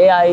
AI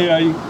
AI,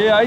AI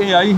AI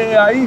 AI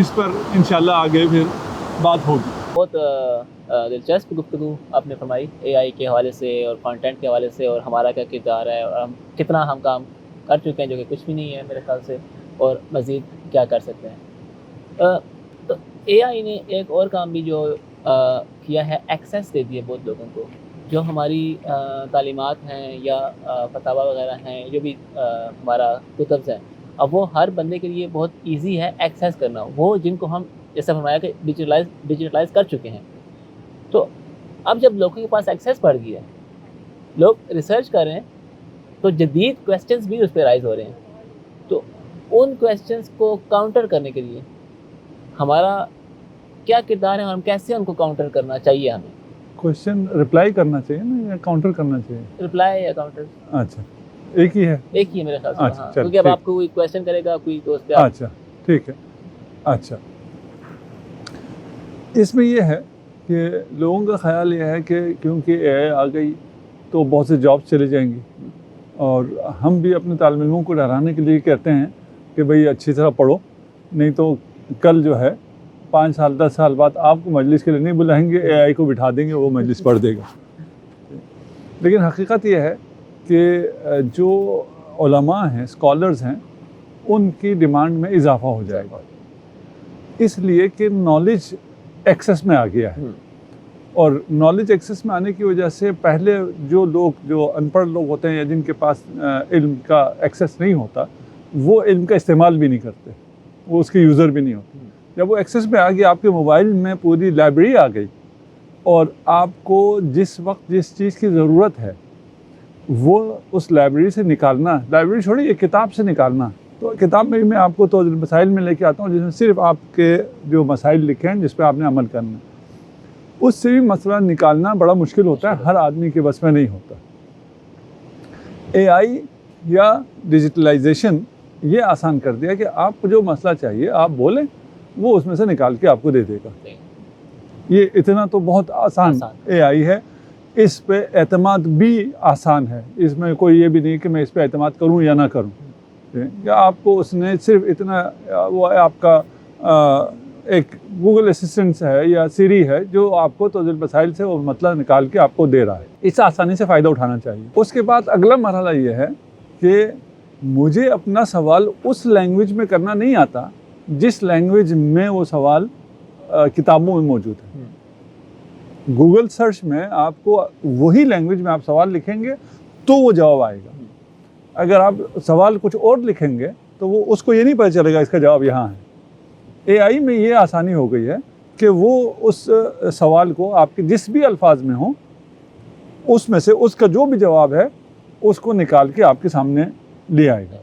اس پر انشاءاللہ آگے پھر بات ہوگی. بہت دلچسپ گفتگو آپ نے فرمائی اے آئی کے حوالے سے اور کانٹینٹ کے حوالے سے, اور ہمارا کیا کردار ہے اور ہم کتنا ہم کام کر چکے ہیں جو کہ کچھ بھی نہیں ہے میرے خیال سے, اور مزید کیا کر سکتے ہیں. تو اے آئی نے ایک اور کام بھی جو کیا ہے, ایکسیس دے دیا بہت لوگوں کو. جو ہماری تعلیمات ہیں یا فتاوی وغیرہ ہیں, جو بھی ہمارا کتب ہیں, اب وہ ہر بندے کے لیے بہت ایزی ہے ایکسیس کرنا. وہ جن کو ہم جیسا فرمایا کہ ڈیجیٹلائز کر چکے ہیں, تو اب جب لوگوں کے پاس ایکسیس بڑھ گیا ہے, لوگ ریسرچ کر رہے ہیں, تو جدید کویسچنز بھی اس پہ رائز ہو رہے ہیں. تو ان کویسچنز کو کاؤنٹر کرنے کے لیے ہمارا کیا کردار ہے, اور ہم کیسے ان کو کاؤنٹر کرنا چاہیے؟ ہمیں کوشچن رپلائی کرنا چاہیے نا, یا کاؤنٹر کرنا چاہیے؟ رپلائی یا کاؤنٹر اچھا, ایک ہی ہے. ایک ہی ہے میرے خیال سے. اچھا, ہاں, کیونکہ اب آپ کو کوئی کویسچن کرے گا کوئی تو اس پہ اچھا ٹھیک ہے. اچھا, اس میں یہ ہے کہ لوگوں کا خیال یہ ہے کہ کیونکہ اے آئی آ گئی تو بہت سے جابس چلے جائیں گی, اور ہم بھی اپنے طالب علموں کو ڈرانے کے لیے کہتے ہیں کہ بھئی اچھی طرح پڑھو, نہیں تو کل جو ہے 5 سال 10 سال بعد آپ کو مجلس کے لیے نہیں بلائیں گے, اے آئی کو بٹھا دیں گے, وہ مجلس پڑھ دے گا. لیکن حقیقت یہ ہے کہ جو علماء ہیں, اسکالرز ہیں, ان کی ڈیمانڈ میں اضافہ ہو جائے گا, اس لیے کہ نالج ایکسیس میں آ گیا ہے. اور نالج ایکسیس میں آنے کی وجہ سے پہلے جو لوگ, جو ان پڑھ لوگ ہوتے ہیں یا جن کے پاس علم کا ایکسیس نہیں ہوتا, وہ علم کا استعمال بھی نہیں کرتے, وہ اس کے یوزر بھی نہیں ہوتے. جب وہ ایکسیس میں آ گیا, آپ کے موبائل میں پوری لائبریری آ گئی, اور آپ کو جس وقت جس چیز کی ضرورت ہے وہ اس لائبریری سے نکالنا, لائبریری چھوڑیے کتاب سے نکالنا. تو کتاب میں بھی میں آپ کو تو مسائل میں لے کے آتا ہوں جس میں صرف آپ کے جو مسائل لکھے ہیں جس پہ آپ نے عمل کرنا ہے, اس سے بھی مسئلہ نکالنا بڑا مشکل ہوتا ہے, ہر آدمی کے بس میں نہیں ہوتا. اے آئی یا ڈیجیٹلائزیشن یہ آسان کر دیا کہ آپ کو جو مسئلہ چاہیے آپ بولیں, وہ اس میں سے نکال کے آپ کو دے دے گا. یہ اتنا تو بہت آسان اے آئی ہے. اس پہ اعتماد بھی آسان ہے, اس میں کوئی یہ بھی نہیں کہ میں اس پہ اعتماد کروں یا نہ کروں. کہ آپ کو اس نے صرف اتنا, وہ آپ کا ایک گوگل اسسٹنٹ ہے یا سیری ہے جو آپ کو توضیح مسائل سے وہ مطلب نکال کے آپ کو دے رہا ہے. اس سے آسانی سے فائدہ اٹھانا چاہیے. اس کے بعد اگلا مرحلہ یہ ہے کہ مجھے اپنا سوال اس لینگویج میں کرنا نہیں آتا جس لینگویج میں وہ سوال کتابوں میں موجود ہے. گوگل سرچ میں آپ کو وہی لینگویج میں آپ سوال لکھیں گے تو وہ جواب آئے گا. اگر آپ سوال کچھ اور لکھیں گے تو وہ اس کو یہ نہیں پتہ چلے گا اس کا جواب یہاں ہے. اے آئی میں یہ آسانی ہو گئی ہے کہ وہ اس سوال کو آپ کے جس بھی الفاظ میں ہوں اس میں سے اس کا جو بھی جواب ہے اس کو نکال کے آپ کے سامنے لے آئے گا.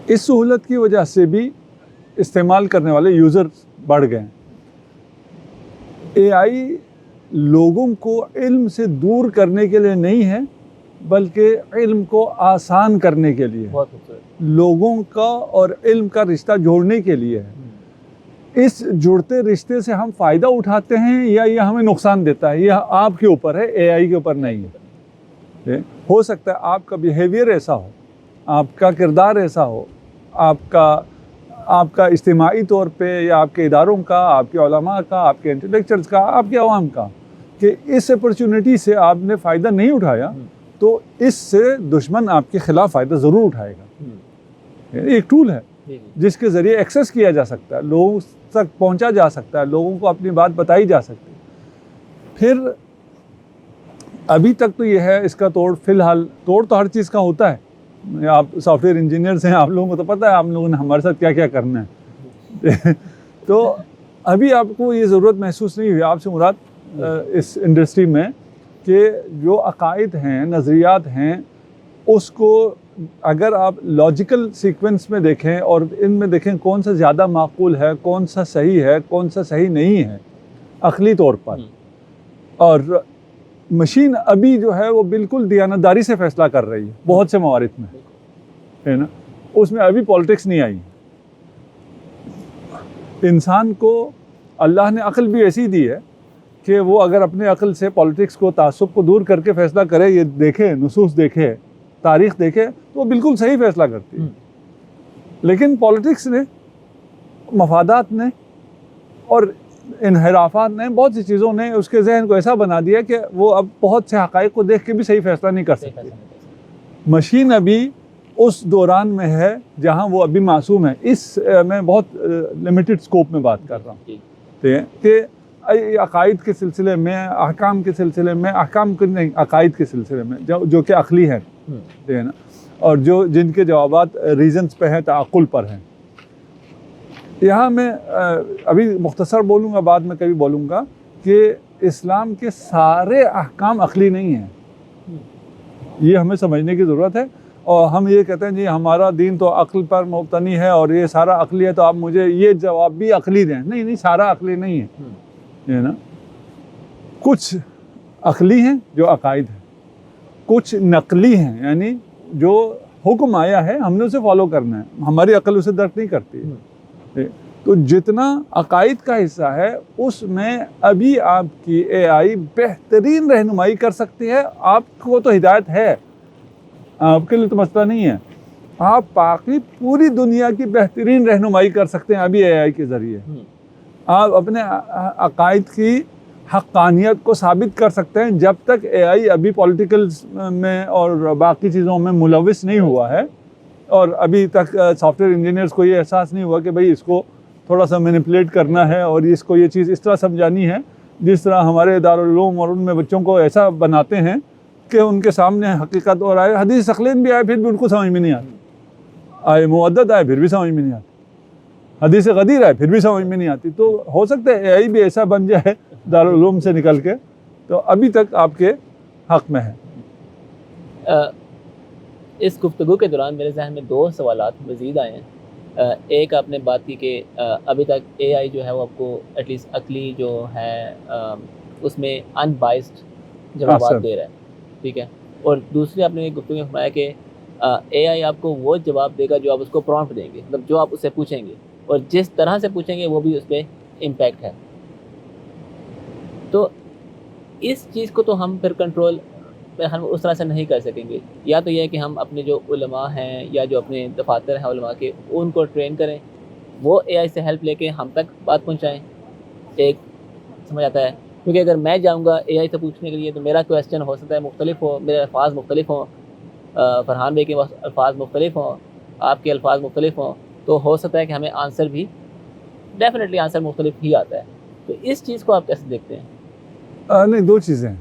اس سہولت کی وجہ سے بھی استعمال کرنے والے یوزر بڑھ گئے ہیں. اے آئی لوگوں کو علم سے دور کرنے کے لیے نہیں ہے بلکہ علم کو آسان کرنے کے لیے, لوگوں کا اور علم کا رشتہ جوڑنے کے لیے ہے. اس جڑتے رشتے سے ہم فائدہ اٹھاتے ہیں یا یہ ہمیں نقصان دیتا ہے, یہ آپ کے اوپر ہے, اے آئی کے اوپر نہیں ہے. ہو سکتا ہے آپ کا بیہیویئر ایسا ہو, آپ کا کردار ایسا ہو, آپ کا اجتماعی طور پہ یا آپ کے اداروں کا, آپ کے علماء کا, آپ کے انٹلیکچوئلز کا, آپ کے عوام کا, کہ اس اپرچونٹی سے آپ نے فائدہ نہیں اٹھایا تو اس سے دشمن آپ کے خلاف فائدہ ضرور اٹھائے گا. ایک ٹول ہے جس کے ذریعے ایکسیس کیا جا سکتا ہے, لوگوں تک پہنچا جا سکتا ہے, لوگوں کو اپنی بات بتائی جا سکتی ہے. پھر ابھی تک تو یہ ہے اس کا توڑ, فی الحال توڑ تو ہر چیز کا ہوتا ہے. آپ سافٹ ویئر انجینئرز ہیں, آپ لوگوں کو تو پتہ ہے آپ لوگوں نے ہمارے ساتھ کیا کیا کرنا ہے. تو ابھی آپ کو یہ ضرورت محسوس نہیں ہوئی, آپ سے مراد اس انڈسٹری میں کہ جو عقائد ہیں, نظریات ہیں, اس کو اگر آپ لاجیکل سیکوینس میں دیکھیں اور ان میں دیکھیں کون سا زیادہ معقول ہے, کون سا صحیح ہے, کون سا صحیح نہیں ہے عقلی طور پر. اور مشین ابھی جو ہے وہ بالکل دیانتداری سے فیصلہ کر رہی ہے بہت سے موارد میں, ہے نا. اس میں ابھی پالیٹکس نہیں آئی. انسان کو اللہ نے عقل بھی ایسی دی ہے کہ وہ اگر اپنے عقل سے پالیٹکس کو, تعصب کو دور کر کے فیصلہ کرے, یہ دیکھے, نصوص دیکھے, تاریخ دیکھے, تو وہ بالکل صحیح فیصلہ کرتی ہے. لیکن پالیٹکس نے، مفادات نے اور انحرافات نے، بہت سی چیزوں نے اس کے ذہن کو ایسا بنا دیا کہ وہ اب بہت سے حقائق کو دیکھ کے بھی صحیح فیصلہ نہیں کر سکتی. مشین ابھی اس دوران میں ہے جہاں وہ ابھی معصوم ہے. اس میں بہت لمیٹڈ سکوپ میں بات کر رہا ہوں کہ عقائد کے سلسلے میں، احکام کے سلسلے میں، احکام کے نہیں، عقائد کے سلسلے میں جو کہ عقلی ہیں نا، اور جن کے جوابات ریزنز پہ ہیں، تعقل پر ہیں. یہاں میں ابھی مختصر بولوں گا، بعد میں کبھی بولوں گا کہ اسلام کے سارے احکام عقلی نہیں ہیں. یہ ہمیں سمجھنے کی ضرورت ہے. اور ہم یہ کہتے ہیں جی ہمارا دین تو عقل پر مبتنی ہے اور یہ سارا عقلی ہے، تو آپ مجھے یہ جواب بھی عقلی دیں. نہیں، سارا عقلی نہیں ہے نا. کچھ عقلی ہیں جو عقائد ہیں، کچھ نقلی ہیں، یعنی جو حکم آیا ہے ہم نے اسے فالو کرنا ہے، ہماری عقل اسے درک نہیں کرتی. تو جتنا عقائد کا حصہ ہے اس میں ابھی آپ کی اے آئی بہترین رہنمائی کر سکتی ہے. آپ کو تو ہدایت ہے، آپ کے لیے تو مسئلہ نہیں ہے. آپ باقی پوری دنیا کی بہترین رہنمائی کر سکتے ہیں ابھی اے آئی کے ذریعے. آپ اپنے عقائد کی حقانیت کو ثابت کر سکتے ہیں جب تک اے آئی ابھی پولیٹیکل میں اور باقی چیزوں میں ملوث نہیں ہوا ہے، اور ابھی تک سافٹ ویئر انجینئرز کو یہ احساس نہیں ہوا کہ بھئی اس کو تھوڑا سا مینیپولیٹ کرنا ہے اور اس کو یہ چیز اس طرح سمجھانی ہے جس طرح ہمارے دارالعلوم اور ان میں بچوں کو ایسا بناتے ہیں کہ ان کے سامنے حقیقت اور آئے. حدیث ثقلین بھی آئے پھر بھی ان کو سمجھ میں نہیں آتی، آئے معدد آئے پھر بھی سمجھ میں نہیں آتی، حدیث غدیر آئے پھر بھی سمجھ میں نہیں آتی. تو ہو سکتا ہے اے آئی بھی ایسا بن جائے دارالعلوم سے نکل کے. تو ابھی تک آپ کے حق میں ہے. اس گفتگو کے دوران میرے ذہن میں 2 سوالات مزید آئے ہیں. ایک آپ نے بات کی کہ ابھی تک اے آئی جو ہے وہ آپ کو ایٹ لیسٹ عقلی جو ہے اس میں ان بائسڈ جوابات دے رہا ہے، ٹھیک ہے. اور دوسری آپ نے گفتگو میں فرمایا کہ اے آئی آپ کو وہ جواب دے گا جو آپ اس کو پرومپٹ دیں گے، مطلب جو آپ اس سے پوچھیں گے اور جس طرح سے پوچھیں گے وہ بھی اس پہ امپیکٹ ہے. تو اس چیز کو تو ہم پھر کنٹرول ہم اس طرح سے نہیں کر سکیں گے. یا تو یہ ہے کہ ہم اپنے جو علماء ہیں یا جو اپنے دفاتر ہیں علماء کے، ان کو ٹرین کریں، وہ اے آئی سے ہیلپ لے کے ہم تک بات پہنچائیں. ایک سمجھ آتا ہے، کیونکہ اگر میں جاؤں گا اے آئی سے پوچھنے کے لیے تو میرا کویسچن ہو سکتا ہے مختلف ہو، میرے الفاظ مختلف ہوں، فرحان بھائی کے الفاظ مختلف ہوں، آپ کے الفاظ مختلف ہوں، تو ہو سکتا ہے کہ ہمیں آنسر بھی ڈیفینیٹلی آنسر مختلف ہی آتا ہے. تو اس چیز کو آپ کیسے دیکھتے ہیں؟ نہیں، 2 چیزیں ہیں.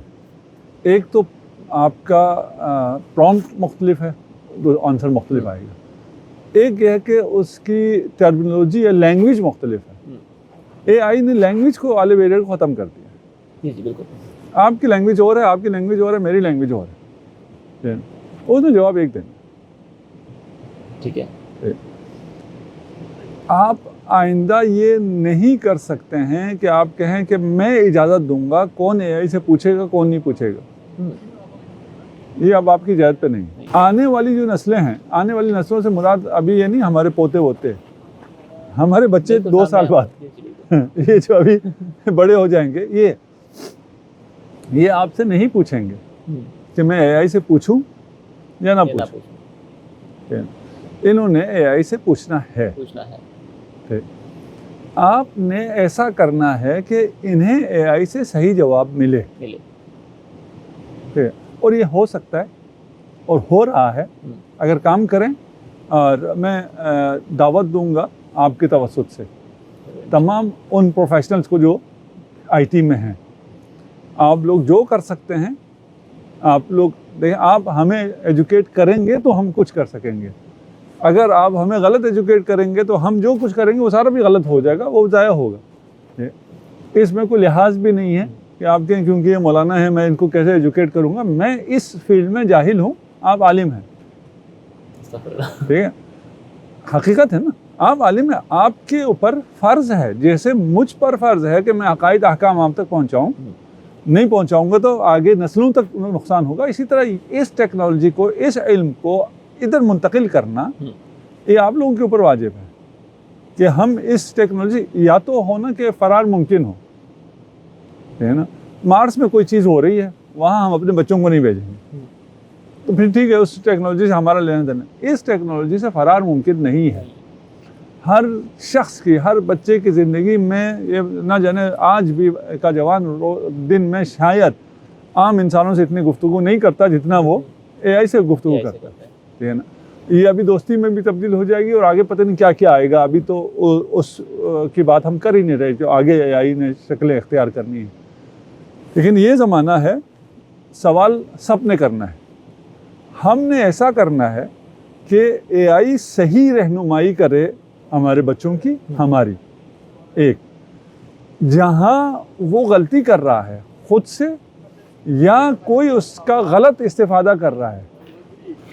ایک تو آپ کا پرومپٹ مختلف ہے، آنسر مختلف آئے گا. ایک یہ ہے کہ اس کی ٹرمینالوجی یا لینگویج مختلف ہے. اے آئی نے لینگویج کو والے بیریئر کو ختم کر دیا. جی بالکل. آپ کی لینگویج اور ہے، آپ کی لینگویج اور ہے، میری لینگویج اور ہے، اس نے جواب ایک دینا. ٹھیک ہے. آپ آئندہ یہ نہیں کر سکتے ہیں کہ آپ کہیں کہ میں اجازت دوں گا، کون اے آئی سے پوچھے گا کون نہیں پوچھے گا. یہ اب آپ کی اجازت پہ نہیں. آنے والی جو نسلیں ہیں، آنے والی نسلوں سے مراد ابھی یہ نہیں ہمارے پوتے ہوتے، ہمارے بچے 2 سال بعد یہ جو ابھی بڑے ہو جائیں گے، یہ آپ سے نہیں پوچھیں گے کہ میں اے آئی سے پوچھوں یا نہ پوچھوں. انہوں نے اے آئی سے پوچھنا ہے. آپ نے ایسا کرنا ہے کہ انہیں اے آئی سے صحیح جواب ملے. اور یہ ہو سکتا ہے اور ہو رہا ہے اگر کام کریں. اور میں دعوت دوں گا آپ کے توسط سے تمام ان پروفیشنلز کو جو آئی ٹی میں ہیں. آپ لوگ جو کر سکتے ہیں، آپ لوگ دیکھیں، آپ ہمیں ایجوکیٹ کریں گے تو ہم کچھ کر سکیں گے. اگر آپ ہمیں غلط ایجوکیٹ کریں گے تو ہم جو کچھ کریں گے وہ سارا بھی غلط ہو جائے گا، وہ ضائع ہوگا. اس میں کوئی لحاظ بھی نہیں ہے کہ آپ کہیں کیونکہ یہ مولانا ہے میں ان کو کیسے ایجوکیٹ کروں گا. میں اس فیلڈ میں جاہل ہوں، آپ عالم ہیں. ٹھیک ہے، حقیقت ہے نا، آپ عالم ہیں. آپ کے اوپر فرض ہے، جیسے مجھ پر فرض ہے کہ میں عقائد احکام آپ تک پہنچاؤں. نہیں پہنچاؤں گا تو آگے نسلوں تک نقصان ہوگا. اسی طرح اس ٹیکنالوجی کو، اس علم کو ادھر منتقل کرنا یہ آپ لوگوں کے اوپر واجب ہے کہ ہم اس ٹیکنالوجی یا تو ہونا کہ فرار ممکن ہو، ہے نا. مارس میں کوئی چیز ہو رہی ہے، وہاں ہم اپنے بچوں کو نہیں بھیجیں گے تو پھر ٹھیک ہے، اس ٹیکنالوجی سے ہمارا لینا دینا. اس ٹیکنالوجی سے فرار ممکن نہیں ہے. ہر شخص کی، ہر بچے کی زندگی میں یہ نہ جانے آج بھی کا جوان دن میں شاید عام انسانوں سے اتنی گفتگو نہیں کرتا جتنا وہ اے آئی سے گفتگو کرتا ہے، ٹھیک ہے نا. یہ ابھی دوستی میں بھی تبدیل ہو جائے گی اور آگے پتہ نہیں کیا کیا آئے گا. ابھی تو اس کی بات ہم کر ہی نہیں رہے جو آگے اے آئی نے شکلیں اختیار کرنی ہیں. لیکن یہ زمانہ ہے، سوال سب نے کرنا ہے. ہم نے ایسا کرنا ہے کہ اے آئی صحیح رہنمائی کرے ہمارے بچوں کی، ہماری. ایک جہاں وہ غلطی کر رہا ہے خود سے یا کوئی اس کا غلط استفادہ کر رہا ہے،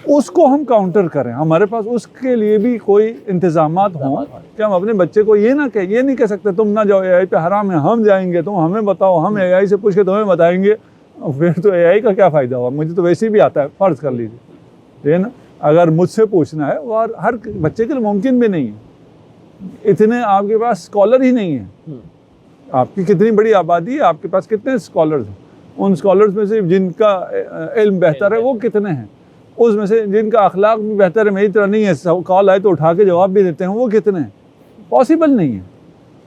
اس کو ہم کاؤنٹر کریں. ہمارے پاس اس کے لیے بھی کوئی انتظامات ہوں کہ ہم اپنے بچے کو یہ نہیں کہہ سکتے تم نہ جاؤ اے آئی پہ، حرام ہے، ہم جائیں گے، تم ہمیں بتاؤ، ہم اے آئی سے پوچھ کے تمہیں بتائیں گے. پھر تو اے آئی کا کیا فائدہ ہوا؟ مجھے تو ویسے بھی آتا ہے، فرض کر لیجیے، ٹھیک ہے نا. اگر مجھ سے پوچھنا ہے، اور ہر بچے کے لیے ممکن بھی نہیں ہے. اتنے آپ کے پاس اسکالر ہی نہیں ہیں. آپ کی کتنی بڑی آبادی ہے، آپ کے پاس کتنے اسکالرز ہیں؟ ان اسکالرز میں سے جن کا علم بہتر ہے وہ کتنے ہیں؟ اس میں سے جن کا اخلاق بھی بہتر ہے، میری طرح نہیں ہے، کال آئے تو اٹھا کے جواب بھی دیتے ہیں، وہ کتنے ہیں؟ پاسبل نہیں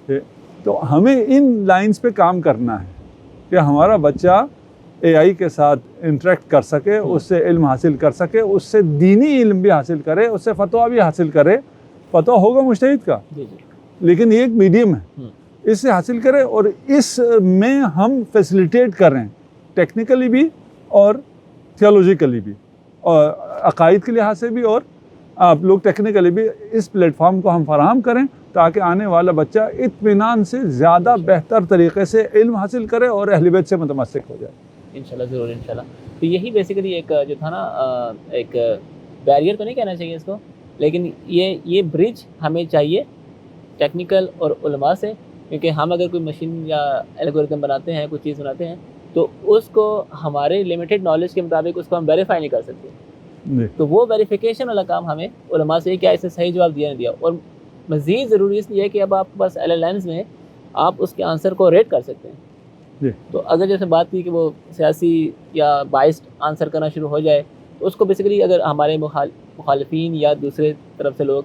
ہے. تو ہمیں ان لائنز پہ کام کرنا ہے کہ ہمارا بچہ اے آئی کے ساتھ انٹریکٹ کر سکے، اس سے علم حاصل کر سکے، اس سے دینی علم بھی حاصل کرے، اس سے فتویٰ بھی حاصل کرے. فتویٰ ہوگا مجتہد کا، لیکن یہ ایک میڈیم ہے، اس سے حاصل کرے اور اس میں ہم فیسیلیٹیٹ کر رہے ہیں ٹیکنیکلی بھی اور تھیولوجیکلی بھی، اور عقائد کے لحاظ سے بھی، اور آپ لوگ ٹیکنیکلی بھی اس پلیٹ فارم کو ہم فراہم کریں تاکہ آنے والا بچہ اطمینان سے زیادہ بہتر طریقے سے علم حاصل کرے اور اہل بیت سے متمسک ہو جائے. انشاءاللہ ضرور انشاءاللہ. تو یہی بیسیکلی ایک جو تھا نا، ایک بیریئر تو نہیں کہنا چاہیے اس کو، لیکن یہ برج ہمیں چاہیے ٹیکنیکل اور علماء سے، کیونکہ ہم اگر کوئی مشین یا الگورتھم بناتے ہیں، کوئی چیز بناتے ہیں، تو اس کو ہمارے لمیٹڈ نالج کے مطابق اس کو ہم ویریفائی نہیں کر سکتے. تو وہ ویریفیکیشن والا کام ہمیں علماء سے، کیا اس نے صحیح جواب دیا نہیں دیا. اور مزید ضروری اس لیے کہ اب آپ کے پاس LLMs میں آپ اس کے آنسر کو ریٹ کر سکتے ہیں. تو اگر جیسے بات کی کہ وہ سیاسی یا بائسڈ آنسر کرنا شروع ہو جائے، تو اس کو بیسیکلی اگر ہمارے مخالفین یا دوسرے طرف سے لوگ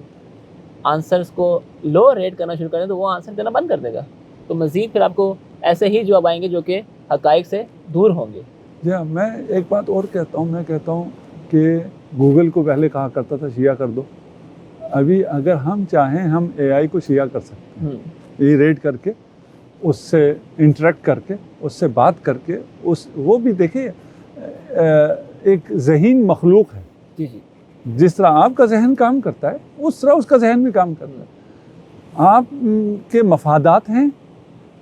آنسرس کو لو ریٹ کرنا شروع کریں تو وہ آنسر دینا بند کر دے گا. تو مزید پھر آپ کو ایسے ہی جواب آئیں گے جو کہ حقائق سے دور ہوں گے. جی ہاں، میں ایک بات اور کہتا ہوں، میں کہتا ہوں کہ گوگل کو پہلے کہا کرتا تھا شیعہ کر دو. ابھی اگر ہم چاہیں ہم اے آئی کو شیعہ کر سکتے ہیں، یہ ریٹ کر کے، اس سے انٹریکٹ کر کے، اس سے بات کر کے. وہ بھی دیکھیے ایک ذہین مخلوق ہے. جی جی، جس طرح آپ کا ذہن کام کرتا ہے اس طرح اس کا ذہن بھی کام کرتا ہے. آپ کے مفادات ہیں،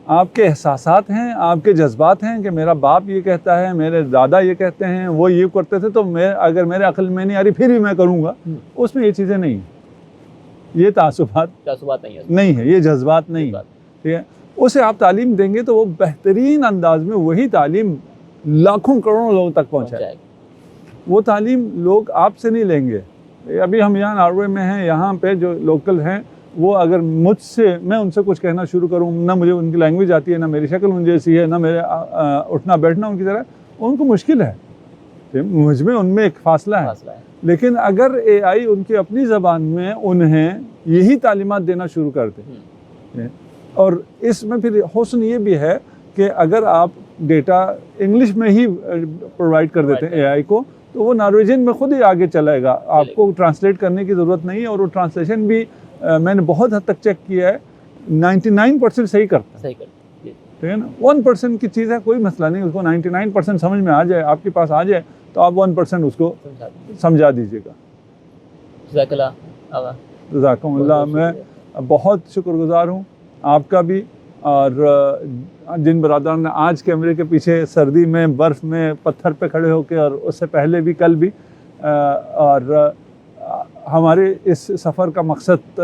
آپ کے احساسات ہیں، آپ کے جذبات ہیں کہ میرا باپ یہ کہتا ہے، میرے دادا یہ کہتے ہیں، وہ یہ کرتے تھے، تو اگر میرے عقل میں نہیں آ رہی پھر بھی میں کروں گا. اس میں یہ چیزیں نہیں ہیں، یہ تعصبات نہیں ہے، یہ جذبات نہیں ہے. ٹھیک ہے، اسے آپ تعلیم دیں گے تو وہ بہترین انداز میں وہی تعلیم لاکھوں کروڑوں لوگوں تک پہنچائے. وہ تعلیم لوگ آپ سے نہیں لیں گے. ابھی ہم یہاں ناروے میں ہیں، یہاں پہ جو لوکل ہیں، وہ اگر مجھ سے، میں ان سے کچھ کہنا شروع کروں، نہ مجھے ان کی لینگویج آتی ہے، نہ میری شکل ان جیسی ہے، نہ میرے اٹھنا بیٹھنا ان کی طرح، ان کو مشکل ہے. مجھ میں ان میں ایک فاصلہ ہے. لیکن اگر اے آئی ان کی اپنی زبان میں انہیں یہی تعلیمات دینا شروع کر دے، اور اس میں پھر حسن یہ بھی ہے کہ اگر آپ ڈیٹا انگلش میں ہی پرووائڈ کر دیتے ہیں اے آئی کو، تو وہ نارویجن میں خود ہی آگے چلائے گا. آپ کو ٹرانسلیٹ کرنے کی ضرورت نہیں ہے. اور وہ ٹرانسلیشن بھی میں نے بہت حد تک چیک کیا ہے، 99% صحیح کرتا ہے. ٹھیک ہے نا، 1% کی چیز ہے، کوئی مسئلہ نہیں، اس کو 99% سمجھ میں آ جائے، آپ کے پاس آ جائے تو آپ 1% اس کو سمجھا دیجیے گا. جزاک اللہ آغا. جزاکم اللہ. میں بہت شکر گزار ہوں آپ کا بھی، اور جن برادران نے آج کیمرے کے پیچھے سردی میں، برف میں، پتھر پہ کھڑے ہو کے، اور اس سے پہلے بھی، کل بھی، اور ہمارے اس سفر کا مقصد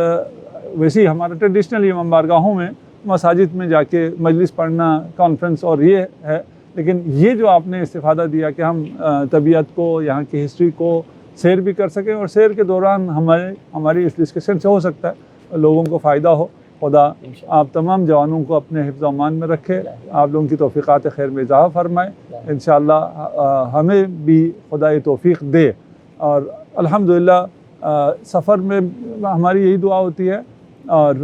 ویسے ہی ہمارا ٹریڈیشنل امام بارگاہوں میں، مساجد میں جا کے مجلس پڑھنا، کانفرنس، اور یہ ہے. لیکن یہ جو آپ نے استفادہ دیا کہ ہم طبیعت کو، یہاں کی ہسٹری کو سیر بھی کر سکیں، اور سیر کے دوران ہماری اس ڈسکشن سے ہو سکتا ہے لوگوں کو فائدہ ہو. خدا آپ تمام جوانوں کو اپنے حفظ و امان میں رکھے، آپ لوگوں کی توفیقات خیر میں اضافہ فرمائے. انشاءاللہ ہمیں بھی خدا یہ توفیق دے. اور الحمدللہ سفر میں ہماری یہی دعا ہوتی ہے اور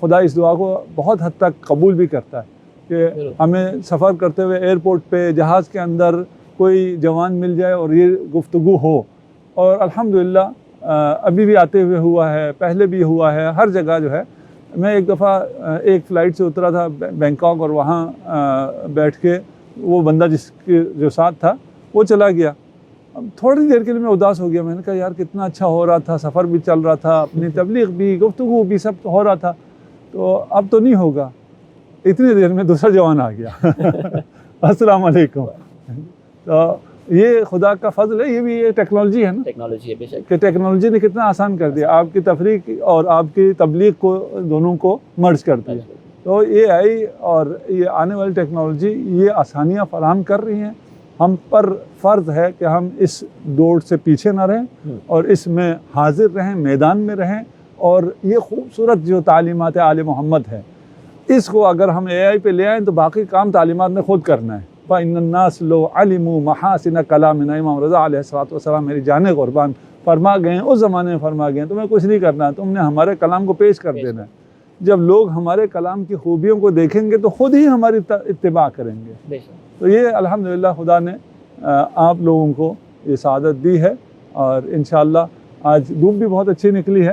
خدا اس دعا کو بہت حد تک قبول بھی کرتا ہے کہ ہمیں سفر کرتے ہوئے ایئرپورٹ پہ جہاز کے اندر کوئی جوان مل جائے اور یہ گفتگو ہو، اور الحمدللہ ابھی بھی آتے ہوئے ہوا ہے، پہلے بھی ہوا ہے، ہر جگہ جو ہے۔ میں ایک دفعہ ایک فلائٹ سے اترا تھا بینکاک، اور وہاں بیٹھ کے وہ بندہ جس کے جو ساتھ تھا وہ چلا گیا۔ تھوڑی دیر کے لیے میں اداس ہو گیا، میں نے کہا یار کتنا اچھا ہو رہا تھا، سفر بھی چل رہا تھا، اپنی تبلیغ بھی، گفتگو بھی، سب ہو رہا تھا، تو اب تو نہیں ہوگا۔ اتنی دیر میں دوسرا جوان آ گیا السلام علیکم۔ تو یہ خدا کا فضل ہے، یہ بھی یہ ٹیکنالوجی ہے نا، ٹیکنالوجی ہے بے شک کہ ٹیکنالوجی نے کتنا آسان کر دیا، آپ کی تفریح اور آپ کی تبلیغ کو دونوں کو مرج کر دیا۔ تو یہ آئی اور یہ آنے والی ٹیکنالوجی یہ آسانیاں فراہم کر رہی ہیں۔ ہم پر فرض ہے کہ ہم اس دوڑ سے پیچھے نہ رہیں اور اس میں حاضر رہیں، میدان میں رہیں، اور یہ خوبصورت جو تعلیمات آل محمد ہے اس کو اگر ہم اے آئی پہ لے آئیں تو باقی کام تعلیمات نے خود کرنا ہے۔ فَإِنَّ النَّاسَ لَوْ عَلِمُوا مَحَاسِنَ كَلَامِنَا، امام رضا علیہ السلام میری جان قربان فرما گئے ہیں، اس زمانے میں فرما گئے ہیں، تمہیں کچھ نہیں کرنا، تم نے ہمارے کلام کو پیش کر دینا ہے۔ جب لوگ ہمارے کلام کی خوبیوں کو دیکھیں گے تو خود ہی ہماری اتباع کریں گے۔ تو یہ الحمدللہ خدا نے آپ لوگوں کو یہ سعادت دی ہے، اور انشاءاللہ آج دھوپ بھی بہت اچھی نکلی ہے۔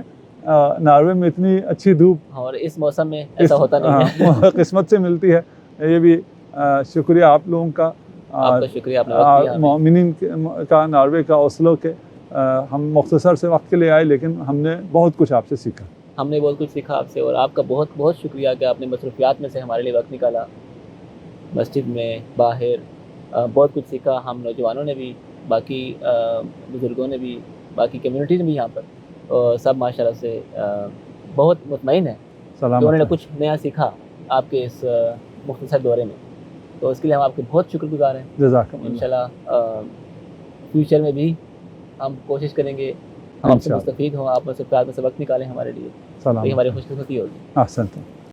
ناروے میں اتنی اچھی دھوپ اور اس موسم میں ایسا ہوتا نہیں ہے، قسمت سے ملتی ہے۔ یہ بھی شکریہ آپ لوگوں کا، آپ کا شکریہ، آپ نے وقت دیا ہمیں۔ مومنین کا، ناروے کا، اوسلو کے۔ ہم مختصر سے وقت کے لیے آئے لیکن ہم نے بہت کچھ آپ سے سیکھا۔ ہم نے بہت کچھ سیکھا آپ سے، اور آپ کا بہت بہت شکریہ کہ آپ نے مصروفیات میں سے ہمارے لیے وقت نکالا، مسجد میں، باہر بہت کچھ سیکھا۔ ہم نوجوانوں نے بھی، باقی بزرگوں نے بھی، باقی کمیونٹی نے بھی یہاں پر، سب ماشاءاللہ سے بہت مطمئن ہے کہ انہوں نے کچھ نیا سیکھا آپ کے اس مختصر دورے میں، تو اس کے لیے ہم آپ کے بہت شکر گزار ہیں۔ جزاک اللہ۔ انشاءاللہ فیوچر میں بھی ہم کوشش کریں گے ہم آپ سے مستفید ہوں، آپ مصروفیات میں سے وقت نکالیں ہمارے لیے، سلام، ہماری خوش قسمتی ہوگی۔ احسنتم۔